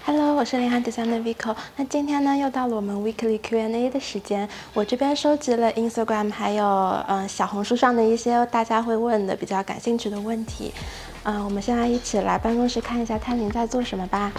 Hello，我是林汉迪的 Vico。那今天呢，又到了我们 Weekly Q&A 的时间。我这边收集了 Instagram 还有小红书上的一些大家会问的比较感兴趣的问题。我们现在一起来办公室看一下探灵在做什么吧。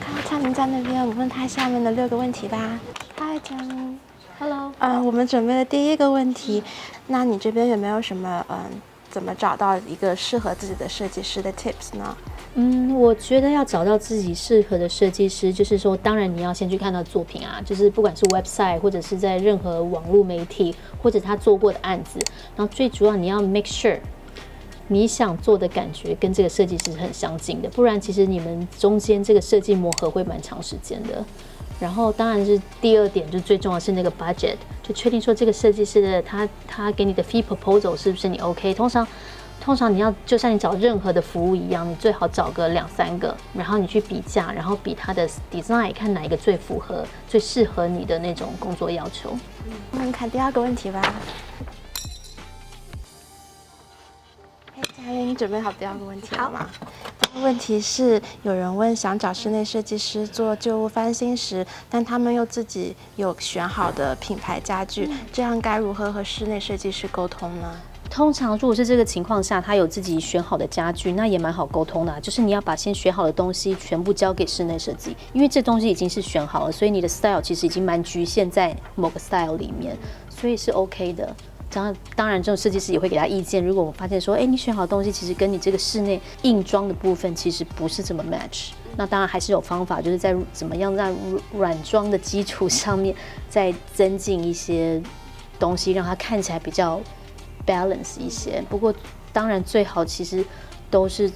看到探灵在那边，我问他下面的6个问题吧。Hi， 探灵。Hello。我们准备的第一个问题，那你这边有没有什么怎么找到一个适合自己的设计师的 tips 呢？我觉得要找到自己适合的设计师，就是说，当然你要先去看他的作品啊，就是不管是 website 或者是在任何网络媒体或者他做过的案子，然后最主要你要 make sure 你想做的感觉跟这个设计师是很相近的，不然其实你们中间这个设计磨合会蛮长时间的。然后当然是第二点，就最重要是那个 budget， 就确定说这个设计师的他给你的 fee proposal 是不是你 OK。通常你要就像你找任何的服务一样，你最好找个2-3个，然后你去比价，然后比他的 design 看哪一个最符合、最适合你的那种工作要求。我们看第二个问题吧。佳悦，你准备好第二个问题了吗？第二个问题是，有人问想找室内设计师做旧物翻新时，但他们又自己有选好的品牌家具，这样该如何和室内设计师沟通呢？通常如果是这个情况下，他有自己选好的家具，那也蛮好沟通的啊，就是你要把先选好的东西全部交给室内设计，因为这东西已经是选好了，所以你的 style 其实已经蛮局限在某个 style 里面，所以是 OK 的。当然，这种设计师也会给他意见。如果我发现说，你选好的东西其实跟你这个室内硬装的部分其实不是这么 match， 那当然还是有方法，就是在怎么样在软装的基础上面再增进一些东西，让它看起来比较 balance 一些。不过，当然最好其实都是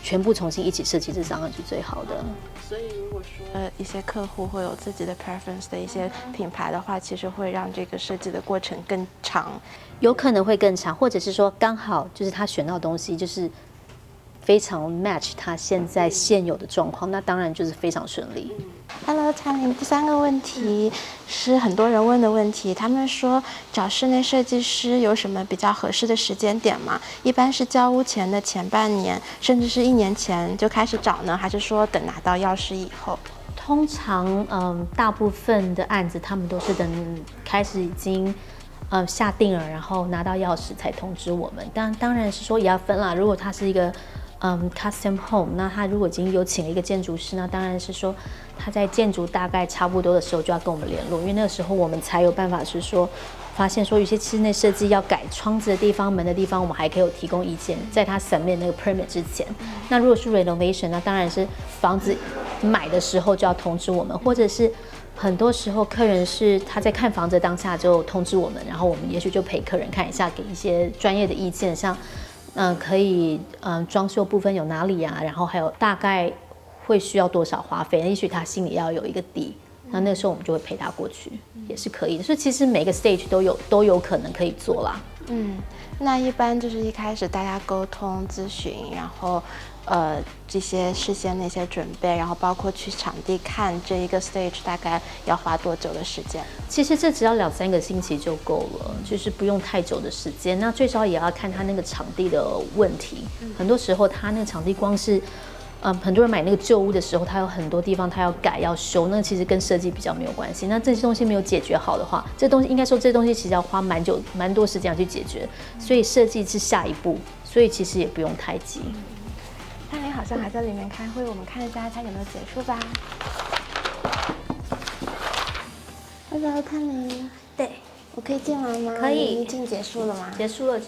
全部重新一起设计，这当然是最好的。所以如果说一些客户会有自己的 preference 的一些品牌的话，其实会让这个设计的过程更长，有可能会更长，或者是说刚好就是他选到的东西就是非常 match 他现有的状况，那当然就是非常顺利。Hello， 灿玲，第3个问题是很多人问的问题，他们说找室内设计师有什么比较合适的时间点吗？一般是交屋前的前半年，甚至是1年前就开始找呢，还是说等拿到钥匙以后？通常，大部分的案子他们都是等开始已经下定了，然后拿到钥匙才通知我们。当然是说也要分啦，如果它是一个custom home， 那他如果已经有请了一个建筑师，那当然是说他在建筑大概差不多的时候就要跟我们联络，因为那个时候我们才有办法是说发现说有些室内设计要改窗子的地方、门的地方，我们还可以有提供意见，在他submit那个 permit 之前。那如果是 renovation， 那当然是房子买的时候就要通知我们，或者是很多时候客人是他在看房子当下就通知我们，然后我们也许就陪客人看一下，给一些专业的意见，像可以装修部分有哪里啊，然后还有大概会需要多少花费，也许他心里要有一个底，那个时候我们就会陪他过去，也是可以的。所以其实每个 stage 都有可能可以做啦。那一般就是一开始大家沟通咨询，然后这些事先的一些准备，然后包括去场地看这一个 stage 大概要花多久的时间？其实这只要2-3个星期就够了，就是不用太久的时间。那最少也要看他那个场地的问题，很多时候他那个场地光是很多人买那个旧屋的时候，他有很多地方他要改要修，那其实跟设计比较没有关系。那这些东西没有解决好的话，这东西应该说这东西其实要花蛮多时间要去解决，所以设计是下一步，所以其实也不用太急。探灵好像还在里面开会，我们看一下他有没有结束吧。Hello， 探灵。对，我可以进来吗？可以。已经结束了吗？结束了。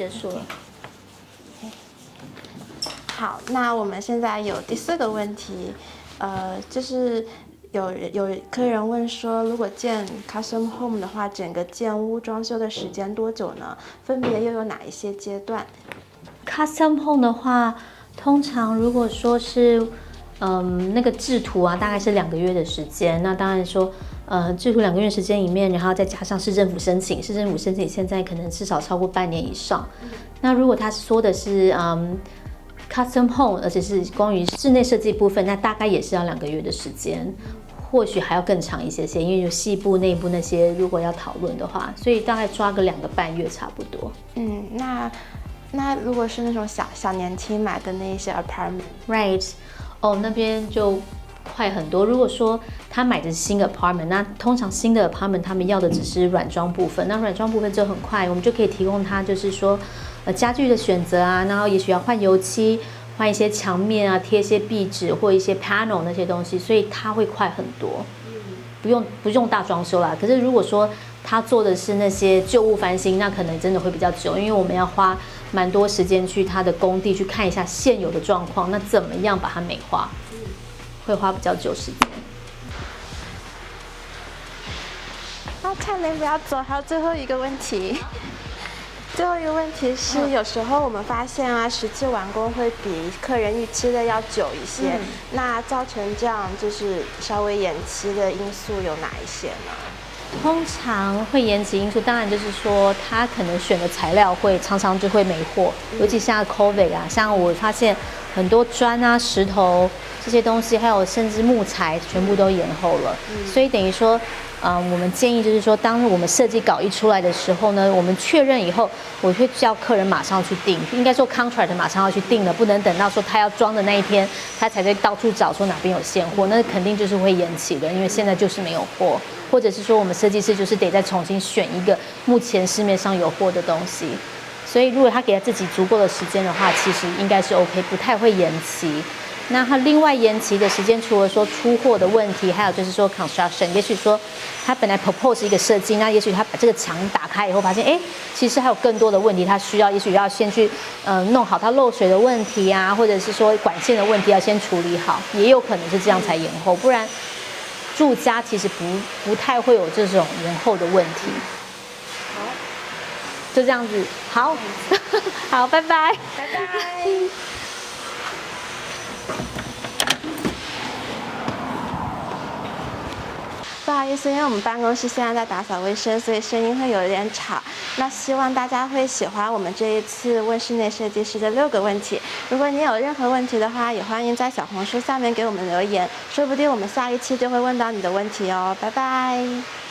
好，那我们现在有第4个问题，就是有客人问说，如果建 custom home 的话，整个建屋装修的时间多久呢？分别又有哪一些阶段 ？custom home 的话，通常如果说是那个制图啊，大概是2个月的时间。那当然说制图2个月时间里面，然后再加上市政府申请，现在可能至少超过半年以上。那如果他说的是custom home， 而且是关于室内设计部分，那大概也是要2个月的时间，或许还要更长一些些，因为有细部、内部那些如果要讨论的话，所以大概抓个2个半月差不多。那如果是那种小年轻买的那一些 apartment， 那边就快很多。如果说他买的是新的 apartment， 那通常新的 apartment 他们要的只是软装部分，那软装部分就很快，我们就可以提供他就是说家具的选择啊，然后也许要换油漆。换一些墙面啊，贴一些壁纸或一些 panel 那些东西，所以它会快很多，不用大装修啦。可是如果说他做的是那些旧物翻新，那可能真的会比较久，因为我们要花蛮多时间去他的工地去看一下现有的状况，那怎么样把它美化，会花比较久时间。灿莲不要走，还有最后一个问题。最后一个问题是，有时候我们发现啊，实际完工会比客人预期的要久一些，那造成这样就是稍微延期的因素有哪一些呢？通常会延期因素，当然就是说他可能选的材料常常就会没货，尤其像 COVID 啊，像我发现很多砖啊、石头这些东西，还有甚至木材，全部都延后了，所以等于说。我们建议就是说，当我们设计稿一出来的时候呢，我们确认以后，我会叫客人马上去订，应该说 contract 马上要去订了，不能等到说他要装的那一天，他才在到处找说哪边有现货，那肯定就是会延期的，因为现在就是没有货，或者是说我们设计师就是得再重新选一个目前市面上有货的东西，所以如果他给他自己足够的时间的话，其实应该是 OK， 不太会延期。那它另外延期的时间，除了说出货的问题，还有就是说 construction， 也许说他本来 propose 一个设计，那也许他把这个墙打开以后，发现其实还有更多的问题，他需要也许要先去弄好它漏水的问题啊，或者是说管线的问题要先处理好，也有可能是这样才延后，不然住家其实不太会有这种延后的问题。好，就这样子，好，好，拜拜，拜拜。不好意思，因为我们办公室现在在打扫卫生，所以声音会有点吵。那希望大家会喜欢我们这一次问室内设计师的6个问题。如果你有任何问题的话，也欢迎在小红书下面给我们留言，说不定我们下一期就会问到你的问题哦。拜拜。